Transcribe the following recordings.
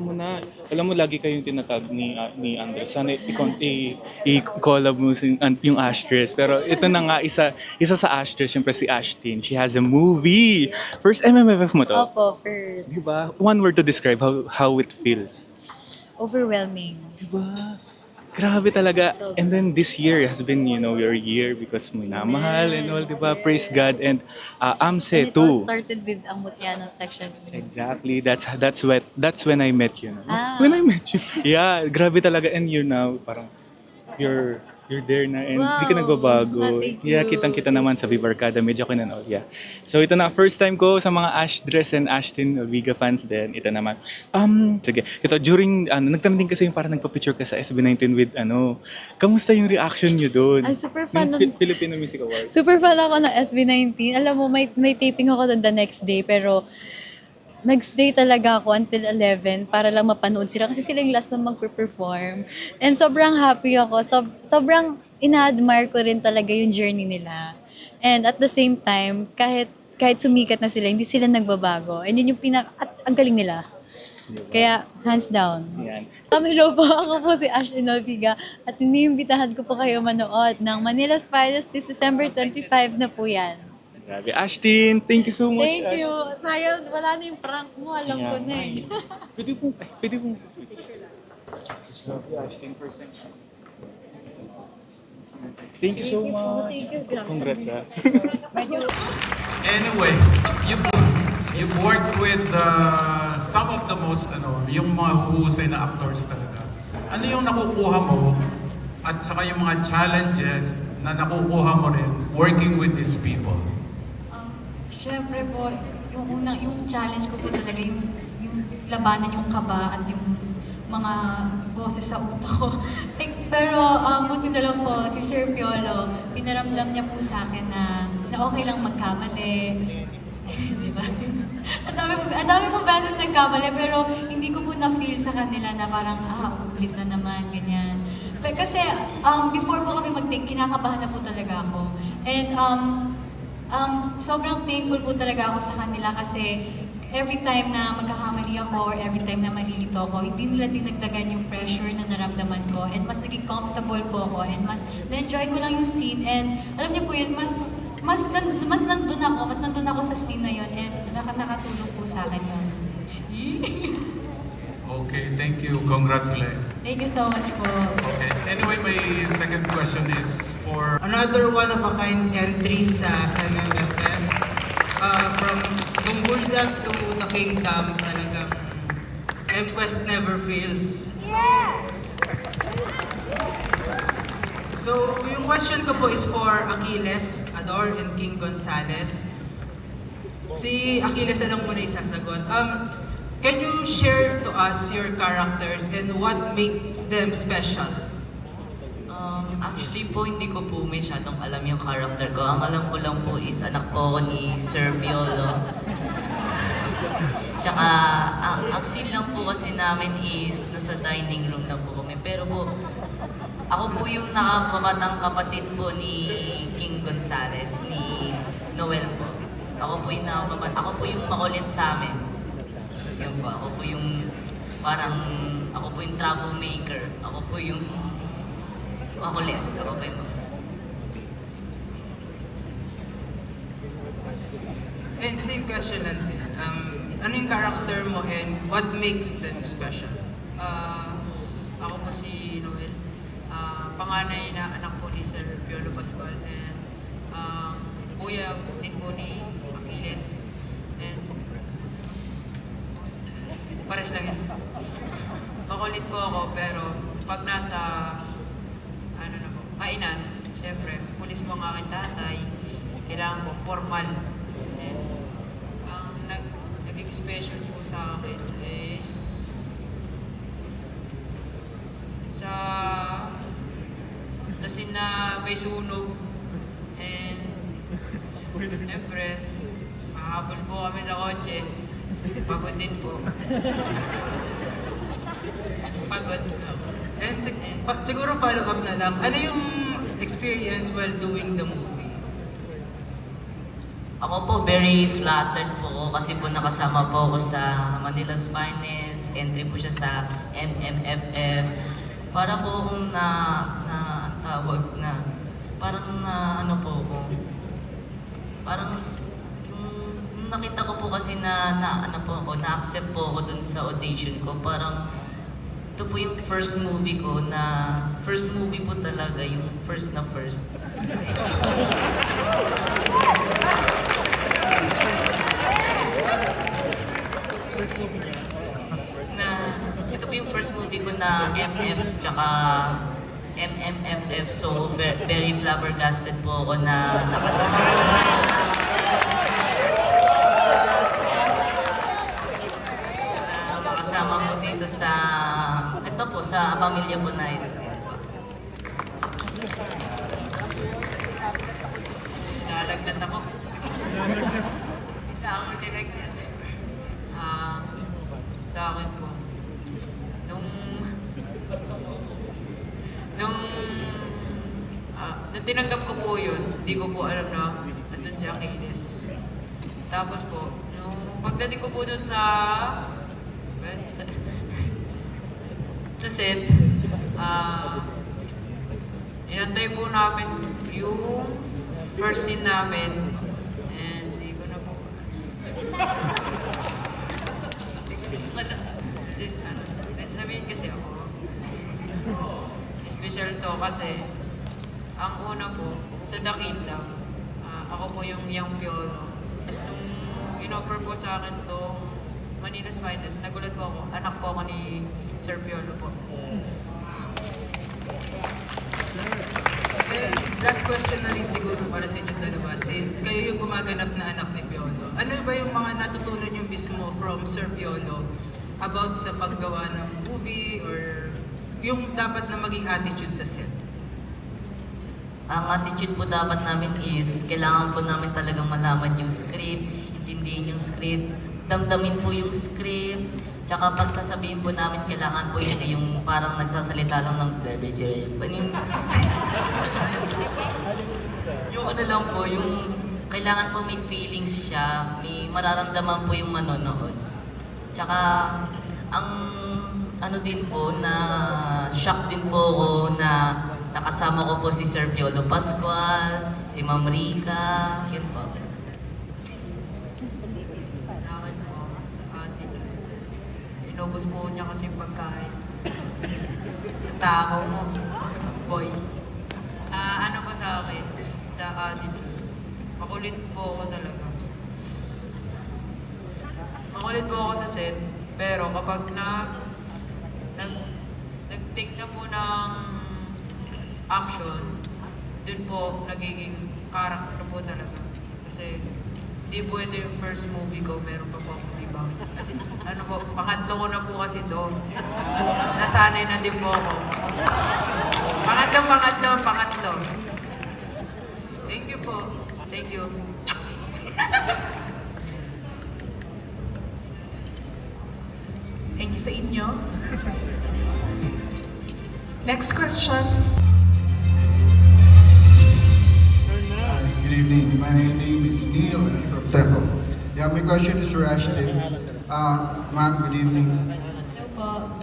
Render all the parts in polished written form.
Mo na, alam mo lagi kayong tinatag ni Andres. Sana i-collab mo yung Astres. Pero ito na nga isa sa Astres, syempre si Ashtin. She has a movie. First MMFF mo to? Opo, first. Diba? One word to describe how it feels. Overwhelming. Diba? Grabe talaga. So, And then this year has been, your year because mo namahal and all, diba? Praise God. And Amse and it all too. started with ang Mutiana section. Exactly. That's when I met you. No? Ah. When I met you. Yeah, grabe talaga. And you now, parang you're there na and di ka Wow. nagbabago. Thank Yeah, you. kitang-kita naman sa Viva Arcada. Medyo ko all. Yeah. So ito na, first time ko sa mga Ashdress and Ashtin Viga fans din. Ito naman. Sige. Ito, during, nagtanong din kasi yung parang nagpa-picture ka sa SB19 with, kamusta yung reaction nyo doon? Ay, super fun Yung nun. Filipino Music Awards. Super fan ako ng SB19. Alam mo, may taping ako doon the next day, pero nag-stay talaga ako until 11 para lang mapanood sila kasi sila yung last na magpe-perform. And sobrang happy ako. Sobrang ina-admire ko rin talaga yung journey nila. And at the same time, kahit sumikat na sila, hindi sila nagbabago. And yun yung at ang galing nila. Diba? Kaya, hands down. Yan. Hello po, ako po si Ashley Nalviga at iniimbitahan ko po kayo manood ng Manila's Finest this December 25 na po yan. Grabe. Ashtin, thank you so much. Thank you. Sayang, wala na yung prank mo. Alam ko na eh. Pwede pong. Just love you, Ashtin, first time. Thank you so much. Thank you. Congrats, ha. Anyway, you've worked with some of the most, yung mga huhusay na actors talaga. Ano yung nakukuha mo at saka yung mga challenges na nakukuha mo rin working with these people? Siyempre po, yung challenge ko po talaga yung labanan yung kaba at yung mga boses sa utak ko. Pero buti na lang po, si Sir Piolo, pinaramdam niya po sa akin na okay lang magkamali. Di ba? Ang dami kong beses nagkamali, pero hindi ko po na-feel sa kanila na parang, ulit na naman, ganyan. But kasi before po kami mag-take, kinakabahan na po talaga ako. And sobrang thankful po talaga ako sa kanila kasi every time na magkakamali ako or every time na malilito ako, hindi nila dinagdagan yung pressure na naramdaman ko and mas naging comfortable po ako and mas na-enjoy ko lang yung scene and alam niyo po yun, mas nandun ako sa scene na yun and nakatulong po sa akin yun. Okay, thank you. Congrats ulit. Thank you so much po. Okay. Anyway, my second question is for Another one of a kind entry sa MMFF. From Gumburzak to The Kingdom, talagang MQuest never fails. So, yung question ko po is for Achilles, Ador, and King Gonzales. Si Achilles na lang muna isasagot. Can you share to us your characters and what makes them special? Actually po, hindi ko po masyadong alam yung character ko. Ang alam ko lang po is anak po ako ni Sir Piolo. Tsaka, ang scene lang po kasi namin is nasa dining room na po kami. Pero po, ako po yung nakamamatang kapatid po ni King Gonzales, ni Noel po. Ako po yung makulit sa amin. Yun po, ako po yung troublemaker. Ako po yung makulit. Ako po yung And same question lang din. Ano yung character mo and what makes them special? Ako po si Noel. Panganay na anak po ni Sir Piolo Pascual and kuya din po ni Achilles. And pares lang yan. Makulit po ako pero pag nasa kainan, syempre, pulis po ang aking tatay, kailangan po formal. And ang naging special po sa akin is sa scene na may sunog and syempre mahabol po kami sa kotse, pagod din po. Pagod. And siguro follow up na lang, ano yung experience while doing the movie? Ako po, very flattered po po kasi po nakasama po ako sa Manila's Finest, entry po siya sa MMFF. Para po akong ang tawag na, parang na ano po ako, parang yung nakita ko po kasi ano po ako, na-accept po ako dun sa audition ko. Parang ito po yung first movie ko first movie po talaga, yung first na first. Ito po yung first movie ko na MF tsaka MMFF, so very flabbergasted po ako na nakasama. Na makasama po dito ito po, sa pamilya po na ito. Ayan po. Nalagnat ako. Hindi ako nilagyan. Sa akin po, nung tinanggap ko po yun, hindi ko po alam na nandun si Achilles. Tapos po, nung pagdating ko po dun sa set, inantay po namin yung first scene namin, and hindi ko na po sabihin kasi ako, special to kasi ang una po, sa The Kingdom, ako po yung young Piolo. Tapos nung in-offer po sa akin tong Manila's Finest, nagulat po ako, anak po ako ni Sir Piolo po. Last question na rin siguro para sa inyong dalawa. Since kayo yung gumaganap na anak ni Piolo, ano ba yung mga natutunan nyo mismo from Sir Piolo about sa paggawa ng movie or yung dapat na maging attitude sa set? Ang attitude po dapat namin is, kailangan po namin talagang malaman yung script, intindihin yung script, damdamin po yung script, tsaka pag sasabihin po namin, kailangan po hindi yung parang nagsasalita lang ng yung ano lang po, yung kailangan po may feelings siya, may mararamdaman po yung manonood. Tsaka, ang ano din po, na shock din po ako na nakasama ko po si Sir Piolo Pascual, si Ma'am Rica, yun po. Sa akin po, sa attitude, inubos po niya kasi yung pagkain. Takaw mo, boy. Ano po sa akin, sa attitude, makulit po ako talaga. Makulit po ako sa set, pero kapag nag-take na po ng action, dun po nagiging character po talaga. Kasi hindi po ito yung first movie ko, meron pa po akong ibang. At ano po, pangatlo ko na po kasi ito. Nasanay na din po ako. Pangatlo. Thank you po. Thank you. Thank you sa inyo. Next question. Good evening. My name is Neil and I'm from Temple. Yeah, my question is for Ashley. Ma'am, good evening. Hello po.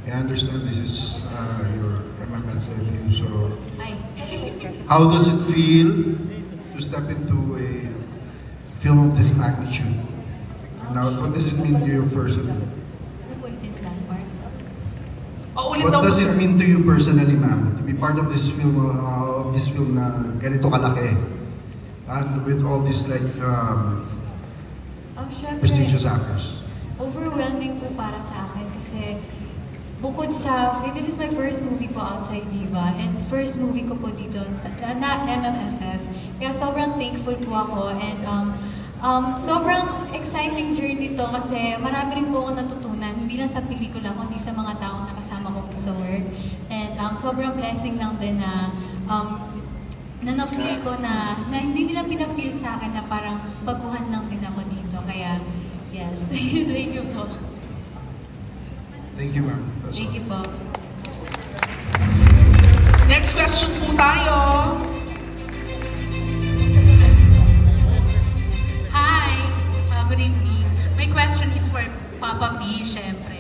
I understand this is your MML debut, so Hi. how does it feel to step into a film of this magnitude? And now, what does it mean to you personally? Ulitin yung last part. Ulit What daw, does sir. it mean to you personally, ma'am, to be part of this film na ganito kalaki? And with all these Syempre, prestigious actors? overwhelming po para sa akin kasi bukod sa, this is my first movie po outside Viva and first movie ko po dito na MMFF. Kaya sobrang thankful po ako and sobrang exciting journey to kasi marami rin po ako natutunan, hindi lang sa pelikula kundi sa mga taong nakasama ko po sa work. And sobrang blessing lang din na na-feel ko na hindi nila pina-feel sa akin na parang baguhan lang din ako dito. Kaya, yes, thank you po. Thank you, ma'am. That's Thank all. you po. Next question po tayo. Hi! Good evening. question is for Papa B, syempre.